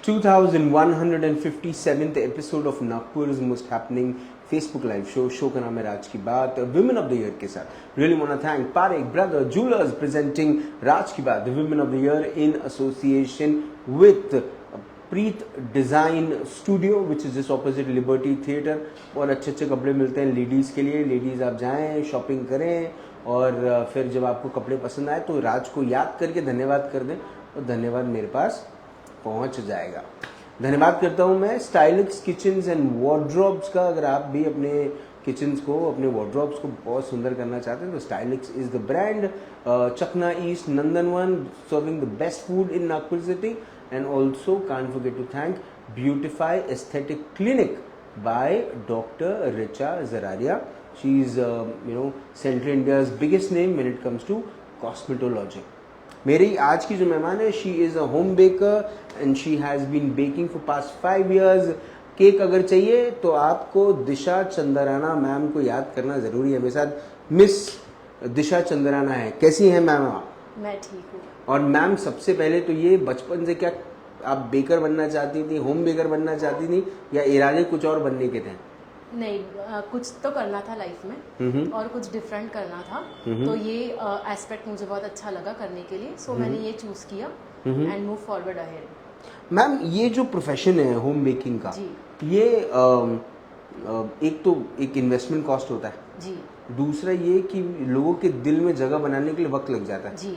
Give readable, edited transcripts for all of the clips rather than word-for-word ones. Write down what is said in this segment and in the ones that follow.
2157th episode of नागपुर's most happening Facebook live show का नाम है राज की बात, विमेन ऑफ द ईयर के साथ। Really want to thank Parekh brother jewellers presenting राज की बात, the women of the year in association with Preet design studio which is just opposite Liberty theatre. और अच्छे अच्छे कपड़े मिलते हैं लेडीज़ के लिए। लेडीज़ आप जाएं, शॉपिंग करें और फिर जब आपको कपड़े पसंद आए तो राज को याद करके धन्यवाद कर दें और धन्यवाद मेरे पास पहुंच जाएगा। धन्यवाद करता हूं मैं स्टाइलिक्स किचन्स एंड वार्डरोब्स का। अगर आप भी अपने किचन्स को, अपने वार्डरोब्स को बहुत सुंदर करना चाहते हैं तो Stylix is the brand. Chakna east Nandanvan, serving the best food in Nagpur city. And also can't forget to thank Beautify aesthetic clinic by doctor Richa Jararia. She is central India's biggest name when it comes to cosmetology. मेरी आज की जो मेहमान है, she is a home baker and she has been baking for past 5 years। Cake अगर चाहिए तो आपको दिशा चंद्राना मैम को याद करना ज़रूरी है। मेरे साथ मिस दिशा चंद्राना है। कैसी हैं मैम आप? मैं ठीक हूँ। और मैम सबसे पहले तो ये, बचपन से क्या आप बेकर बनना चाहती थी, होम बेकर बनना चाहती थी या इरादे कुछ और बनने के थे? नहीं, कुछ तो करना था लाइफ में और कुछ डिफरेंट करना था। तो ये एस्पेक्ट मुझे बहुत अच्छा लगा करने के लिए, सो मैंने ये चूज किया and move forward ahead. Ma'am ये जो प्रोफेशन है होम बेकिंग का, ये एक तो एक इन्वेस्टमेंट कॉस्ट होता है जी, दूसरा ये कि लोगों के दिल में जगह बनाने के लिए वक्त लग जाता है जी।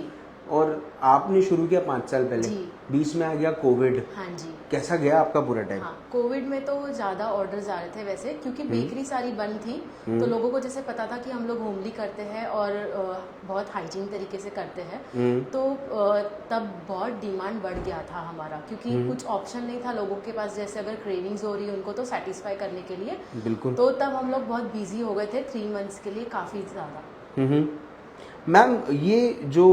और आपने शुरू किया 5 साल पहले, बीच में आ गया कोविड। हाँ जी। कैसा गया आपका पूरा टाइम? हाँ, कोविड में तो ज़्यादा ऑर्डर्स आ रहे थे वैसे, क्योंकि बेकरी सारी बंद थी। तो लोगों को जैसे पता था कि हम लोग होमली करते हैं और बहुत हाइजीन तरीके से करते हैं, तो तब बहुत डिमांड बढ़ गया था हमारा, क्योंकि कुछ ऑप्शन नहीं था लोगों के पास। जैसे अगर क्रेविंग्स हो रही है उनको तो सेटिस्फाई करने के लिए, बिल्कुल। तो तब हम लोग बहुत बिजी हो गए थे 3 months के लिए, काफ़ी ज़्यादा। मैम ये जो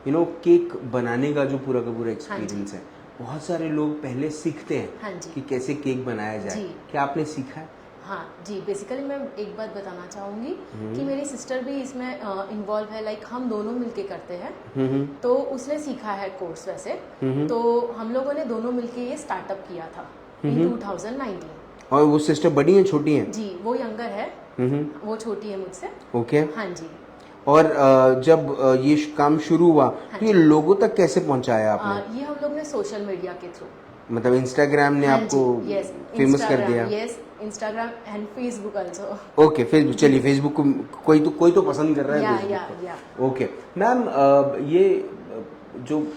केक बनाने का जो पूरा का पूरा एक्सपीरियंस है, बहुत सारे लोग पहले सीखते हैं कि कैसे केक बनाया जाए। क्या आपने सीखा है? हाँ जी, बेसिकली मैं एक बात बताना चाहूँगी कि मेरी सिस्टर भी इसमें इन्वॉल्व है। लाइक हम दोनों मिलके करते हैं, तो उसने सीखा है कोर्स वैसे। तो हम लोगों ने दोनों मिलके ये स्टार्टअप किया था इन 2019। और वो सिस्टर बड़ी हैं छोटी हैं? जी, वो यंगर है, वो छोटी है मुझसे। ओके। हाँ जी। और जब ये काम शुरू हुआ तो ये लोगों तक कैसे पहुंचाया आपने? ये हम लोग ने सोशल मीडिया के थ्रू, मतलब इंस्टाग्राम ने आपको फेमस कर दिया? Yes, Instagram and Facebook also. Okay, Facebook. चलिए, फेसबुक को कोई तो पसंद कर रहा है फेसबुक को। ओके मैम, ये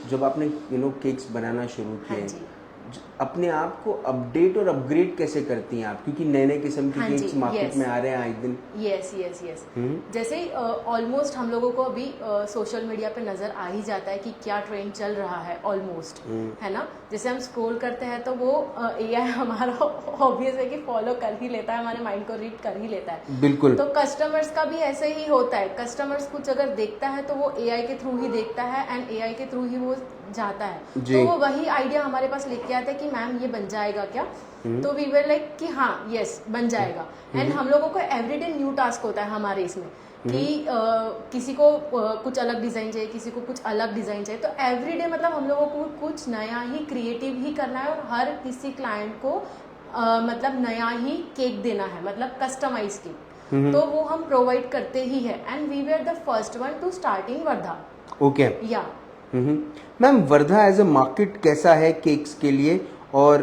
जब आपने केक्स बनाना शुरू किए, अपने आप को अपडेट और अपग्रेड कैसे करती हैं आप? क्योंकि नए नए किस्म के केक्स मार्केट में आ रहे हैं आए दिन। यस। जैसे ऑलमोस्ट हम लोगों को अभी सोशल मीडिया पे नजर आ ही जाता है कि क्या ट्रेंड चल रहा है ऑलमोस्ट, है ना। जैसे हम स्क्रॉल करते हैं तो वो एआई हमारा ऑब्वियस है कि फॉलो कर ही लेता है, हमारे माइंड को रीड कर ही लेता है। बिल्कुल। तो कस्टमर्स का भी ऐसे ही होता है। कस्टमर्स कुछ अगर देखता है तो वो एआई के थ्रू ही देखता है एंड एआई के थ्रू ही वो जाता है। तो वो वही आइडिया हमारे पास लेके आता है कि मैम ये बन जाएगा क्या? तो वी वर लाइक कि हाँ यस बन जाएगा। एंड हम लोगों को एवरीडे न्यू टास्क होता है हमारे इसमें कि किसी को कुछ अलग डिजाइन चाहिए, किसी को कुछ अलग डिजाइन चाहिए। तो एवरीडे मतलब हम लोगों को कुछ नया ही क्रिएटिव ही करना है और हर किसी क्लाइंट को मतलब नया ही केक देना है, मतलब कस्टमाइज केक। तो वो हम प्रोवाइड करते ही है and we were the first one to start in Wardha. Okay. Yeah ma'am, Wardha as a market कैसा है केक्स के लिए? और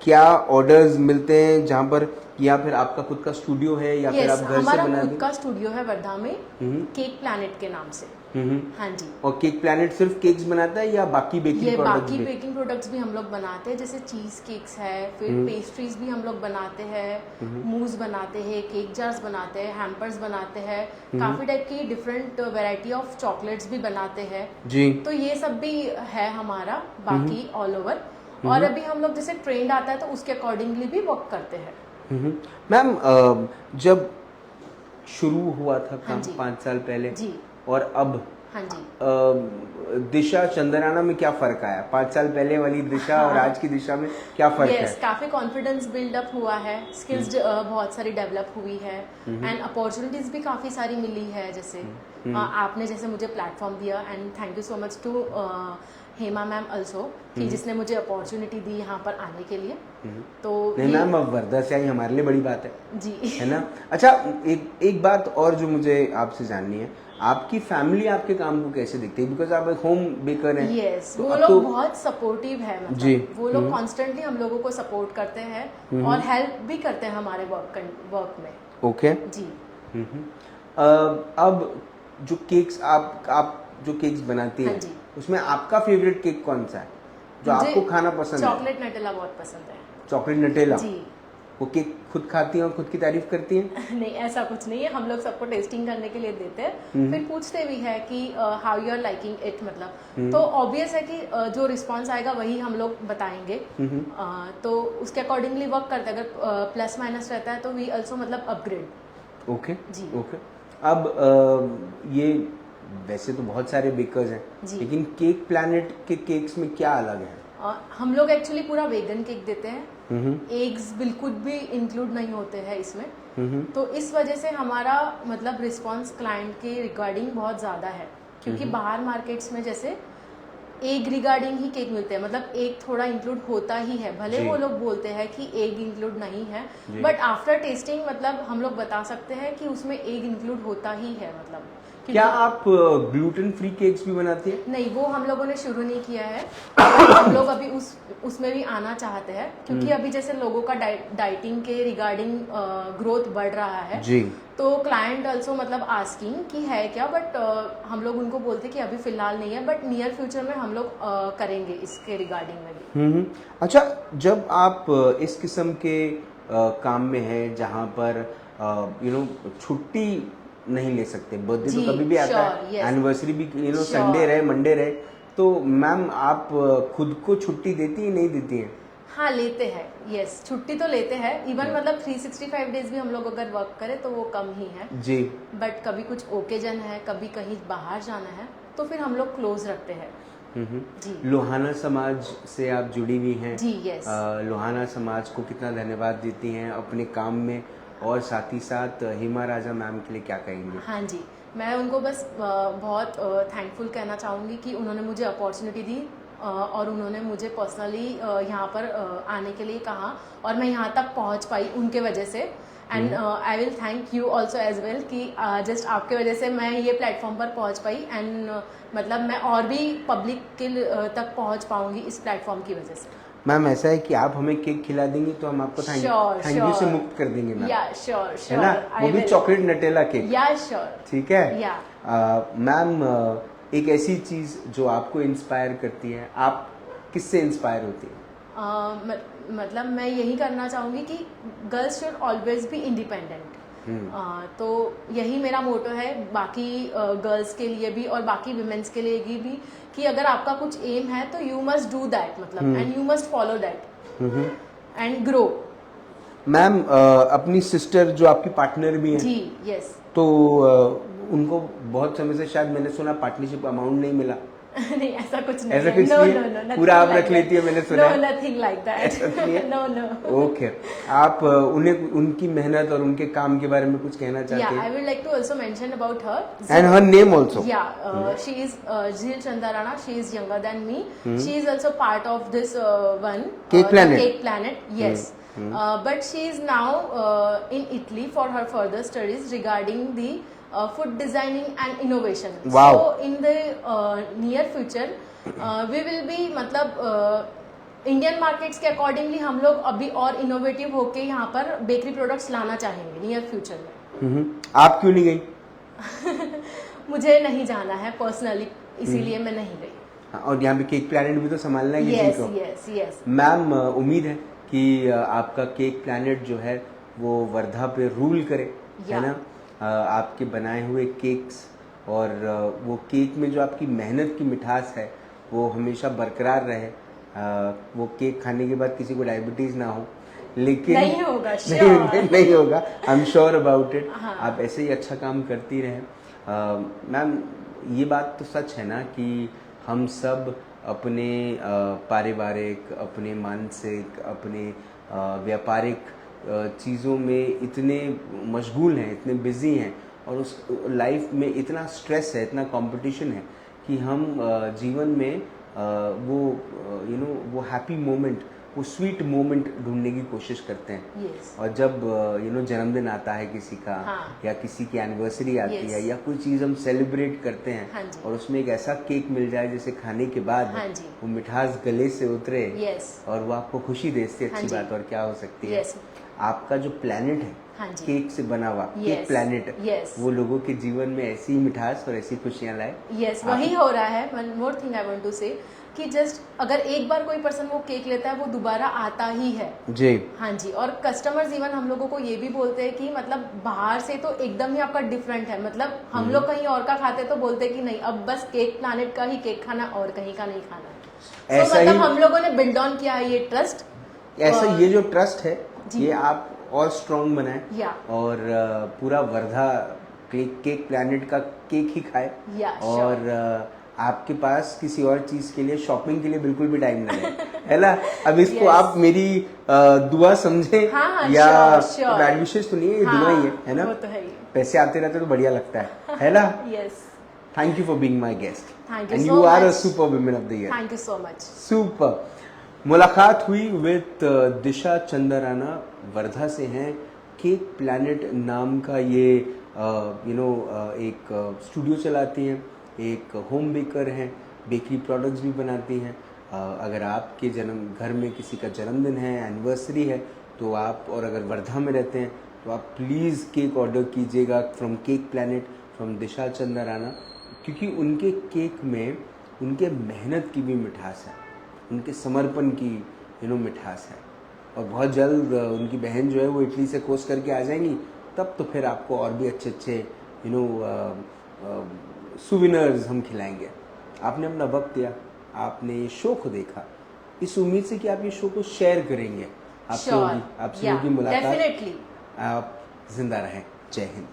क्या ऑर्डर्स मिलते हैं जहाँ पर, या फिर आपका खुद का स्टूडियो है या फिर आप घर से बना? हमारा खुद का स्टूडियो है वर्धा में, केक प्लैनेट के नाम से। हाँ जी। और केक प्लैनेट सिर्फ केक्स बनाता है या बाकी बेकिंग प्रोडक्ट्स? बाकी बेकिंग प्रोडक्ट्स भी हम लोग बनाते हैं, जैसे चीज केक्स है, फिर पेस्ट्रीज भी हम लोग बनाते हैं, मूज बनाते हैं, केक जार्स बनाते हैं, हैम्पर्स बनाते हैं, काफी टाइप की डिफरेंट वैरायटी ऑफ चॉकलेट्स भी बनाते हैं जी। तो ये सब भी है हमारा बाकी ऑल ओवर। और अभी हम लोग जैसे ट्रेंड आता है तो उसके अकॉर्डिंगली भी वर्क करते हैं। मैम, जब शुरू हुआ था काम 5 साल पहले जी, और अब हाँ जी, दिशा चंद्राना में क्या फर्क आया? 5 साल पहले वाली दिशा और आज की दिशा में क्या फर्क है? काफी कॉन्फिडेंस बिल्डअप हुआ है, स्किल्स बहुत सारी डेवलप हुई है एंड अपॉर्चुनिटीज भी काफी सारी मिली है। जैसे आपने जैसे मुझे प्लेटफॉर्म दिया and thank you so much to Hema ma'am also, कि जिसने मुझे अपॉर्चुनिटी दी यहाँ पर आने के लिए। तो नहीं मैम, अब वर्धा से आई हमारे लिए बड़ी बात है जी है ना। अच्छा, एक बात और जो मुझे आपसे जाननी है, आपकी फैमिली आपके काम को कैसे देखती है? बिकॉज आप एक होम बेकर हैं। यस, तो वो अब लोग तो बहुत सपोर्टिव है, जी। मतलब वो लोग कॉन्स्टेंटली हम लोगों को सपोर्ट करते हैं और हेल्प भी करते हैं हमारे वर्क में। ओके। जी। अब जो केक्स आप जो केक्स बनाती हाँ हैं, जी। उसमें आपका फेवरेट केक कौन सा है जो मुझे आपको खाना पसंद है? चॉकलेट नटेला बहुत पसंद है। Chocolate Nutella. जी। वो केक खुद खाती हैं और खुद की तारीफ करती हैं? नहीं, ऐसा कुछ नहीं है, हम लोग सबको टेस्टिंग करने के लिए देते हैं, फिर पूछते भी है कि how you are liking it, मतलब तो ऑब्वियस है कि जो रिस्पांस आएगा वही हम लोग बताएंगे। तो उसके अकॉर्डिंगली वर्क करते हैं, अगर प्लस माइनस रहता है तो वी ऑल्सो मतलब अपग्रेड। ओके जी। ओके। अब ये वैसे तो बहुत सारे बेकर्स हैं, जी। लेकिन केक प्लैनेट के केक्स में क्या अलग है? हम लोग एक्चुअली पूरा वेगन केक देते हैं, एग्स बिल्कुल भी इंक्लूड नहीं होते हैं इसमें। तो इस वजह से हमारा मतलब रिस्पांस क्लाइंट के रिगार्डिंग बहुत ज़्यादा है, क्योंकि बाहर मार्केट्स में जैसे एग रिगार्डिंग ही केक मिलते हैं, मतलब एग थोड़ा इंक्लूड होता ही है, भले जी। वो लोग बोलते हैं कि एग इंक्लूड नहीं है, जी। बट आफ्टर टेस्टिंग मतलब हम लोग बता सकते हैं कि उसमें एग इंक्लूड होता ही है, मतलब क्या आप ग्लूटेन फ्री केक्स भी बनाती हैं? नहीं, वो हम लोगों ने शुरू नहीं किया है। हम लोग अभी उसमें भी आना चाहते हैं, क्योंकि अभी जैसे लोगों का डाइटिंग के रिगार्डिंग ग्रोथ बढ़ रहा है जी। तो क्लाइंट ऑल्सो मतलब आस्किंग कि है क्या, बट हम लोग उनको बोलते कि अभी फिलहाल नहीं है, बट नियर फ्यूचर में हम लोग करेंगे इसके रिगार्डिंग में भी। अच्छा, जब आप इस किस्म के काम में हैं जहाँ पर छुट्टी नहीं ले सकते, बर्थडे तो जी, कभी भी आता sure, है, yes. एनिवर्सरी भी Sure. संडे रहे मंडे रहे, तो मैम आप खुद को छुट्टी देती है नहीं देती हैं? हाँ, लेते हैं, यस, छुट्टी तो लेते हैं। इवन मतलब 365 डेज भी हम लोग अगर वर्क करें तो वो कम ही है जी। बट कभी कुछ ओकेजन है, कभी कहीं बाहर जाना है तो फिर हम लोग क्लोज रखते हैं। जी। लोहाना समाज से आप जुड़ी हुई हैं। जी, यस। लोहाना समाज को कितना धन्यवाद देती हैं अपने काम में, और साथ ही साथ हेमा राजा मैम के लिए क्या कहेंगे? हाँ जी, मैं उनको बस बहुत थैंकफुल कहना चाहूँगी कि उन्होंने मुझे अपॉर्चुनिटी दी और उन्होंने मुझे पर्सनली यहाँ पर आने के लिए कहा और मैं यहाँ तक पहुँच पाई उनके वजह से। And I will thank you also as well कि जस्ट आपके वजह से मैं ये प्लेटफॉर्म पर पहुँच पाई एंड मतलब मैं और भी पब्लिक के तक पहुँच पाऊँगी इस प्लेटफॉर्म की वजह से। मैम ऐसा है कि आप हमें केक खिला देंगी तो हम आपको थैंक यू से मुक्त कर देंगे मैम। या श्योर है श्योर, ना, वो भी चॉकलेट नटेला केक। या श्योर। ठीक है। या मैम, एक ऐसी चीज जो आपको इंस्पायर करती है, आप किससे इंस्पायर होती है? मतलब मैं यही करना चाहूँगी कि girls should always be independent. तो यही मेरा मोटो है बाकी गर्ल्स के लिए भी और बाकी विमेंस के लिए भी कि अगर आपका कुछ एम है तो यू मस्ट डू दैट, मतलब and you must follow that and grow. Ma'am, अपनी सिस्टर जो आपकी पार्टनर भी हैं, जी, यस। तो उनको बहुत समय से शायद मैंने सुना पार्टनरशिप अमाउंट नहीं मिला। नहीं, ऐसा कुछ नहीं ऐसा है। कुछ No, नहीं no, है? no, पूरा आप nothing रख like लेती है, that. मैंने सुना No, है। nothing like that. ऐसा कुछ नहीं है? No, no. ओके। आप उन्हें उनकी मेहनत और उनके काम के बारे में कुछ कहना चाहते Yeah, हैं? I would like to also mention about her. And her name also. Yeah, she is Zhil Chandarana. She is younger than me. She is also part of this one Cake Planet. the Cake Planet. Yes. But she is now in Italy for her further studies regarding the food designing and innovation. Wow. So in the near future, we will be मतलब Indian markets के accordingly हम लोग अभी और innovative होके यहाँ पर bakery products लाना चाहेंगे नियर फ्यूचर में। आप क्यों नहीं गई? मुझे नहीं जाना है पर्सनली, इसीलिए मैं नहीं गई। हाँ, और यहाँ पे केक प्लैनेट भी तो संभालना है किसी यस को। Yes yes. मैम, उम्मीद है कि आपका केक प्लैनेट जो है वो वर्धा पे रूल करे, है ना? आपके बनाए हुए केक्स और वो केक में जो आपकी मेहनत की मिठास है वो हमेशा बरकरार रहे। वो केक खाने के बाद किसी को डायबिटीज ना हो, लेकिन नहीं होगा, नहीं होगा, I am sure about it. हाँ। आप ऐसे ही अच्छा काम करती रहें। मैम, ये बात तो सच है ना कि हम सब अपने पारिवारिक, अपने मानसिक, अपने व्यापारिक चीज़ों में इतने मशगूल हैं, इतने बिजी हैं और उस लाइफ में इतना स्ट्रेस है, इतना कंपटीशन है कि हम जीवन में वो वो हैप्पी मोमेंट, वो स्वीट मोमेंट ढूंढने की कोशिश करते हैं। Yes. और जब जन्मदिन आता है किसी का, हाँ. या किसी की एनिवर्सरी आती Yes. है, या कोई चीज़ हम सेलिब्रेट करते हैं, हाँ जी. और उसमें एक ऐसा केक मिल जाए जिसे खाने के बाद हाँ जी. वो मिठास गले से उतरे, Yes. और वो आपको खुशी दे, इससे हाँ अच्छी जी. बात और क्या हो सकती है। Yes. आपका जो प्लैनेट है, हाँ जी. केक से बना हुआ, केक Yes. Planet, Yes. वो लोगों के जीवन में ऐसी मिठास और ऐसी खुशियां लाए। यस वही हो रहा है। One more thing I want to say कि जस्ट अगर एक बार कोई पर्सन वो केक लेता है वो दोबारा आता ही है जी। हाँ जी। और कस्टमर्स इवन हम लोगों को ये भी बोलते हैं कि मतलब बाहर से तो एकदम ही आपका डिफरेंट है, मतलब हम लोग कहीं और का खाते तो बोलते कि नहीं अब बस केक प्लैनेट का ही केक खाना और कहीं का नहीं खाना। ऐसा मतलब ही हम लोगों ने बिल्ड ऑन किया है ये ट्रस्ट। ऐसा ये जो ट्रस्ट है जी। ये आप और स्ट्रॉन्ग बनाए, या और पूरा वर्धा केक प्लैनेट का केक ही खाए, या और आपके पास किसी और चीज के लिए, शॉपिंग के लिए बिल्कुल भी टाइम ना रहे, है ना। अब इसको Yes. आप मेरी दुआ समझे, हाँ, या sure. बैड विशेष तो नहीं है, ये हाँ, दुआ ही है ना। वो तो है ही। पैसे आते रहते तो बढ़िया लगता है ना। Yes thank you for being my guest, Thank you and so you are a much. Super woman of the year. Thank you so much. Super. मुलाकात हुई विद दिशा चंद्राना, वर्धा से हैं। केक प्लैनेट नाम का ये एक स्टूडियो चलाती हैं, एक होम बेकर हैं, बेकरी प्रोडक्ट्स भी बनाती हैं। अगर आपके घर में किसी का जन्मदिन है, एनिवर्सरी है, तो आप, और अगर वर्धा में रहते हैं तो आप प्लीज़ केक ऑर्डर कीजिएगा फ्रॉम केक प्लैनेट, फ्रॉम दिशा चंद्राना, क्योंकि उनके केक में उनके मेहनत की भी मिठास है, उनके समर्पण की मिठास है। और बहुत जल्द उनकी बहन जो है वो इटली से कोर्स करके आ जाएंगी, तब तो फिर आपको और भी अच्छे अच्छे सुविनर्स हम खिलाएंगे। आपने अपना वक्त दिया, आपने ये शो को देखा, इस उम्मीद से कि आप ये शो को शेयर करेंगे। आपसे होगी मुलाकात। डेफिनेटली। आप जिंदा रहें। जय हिंद।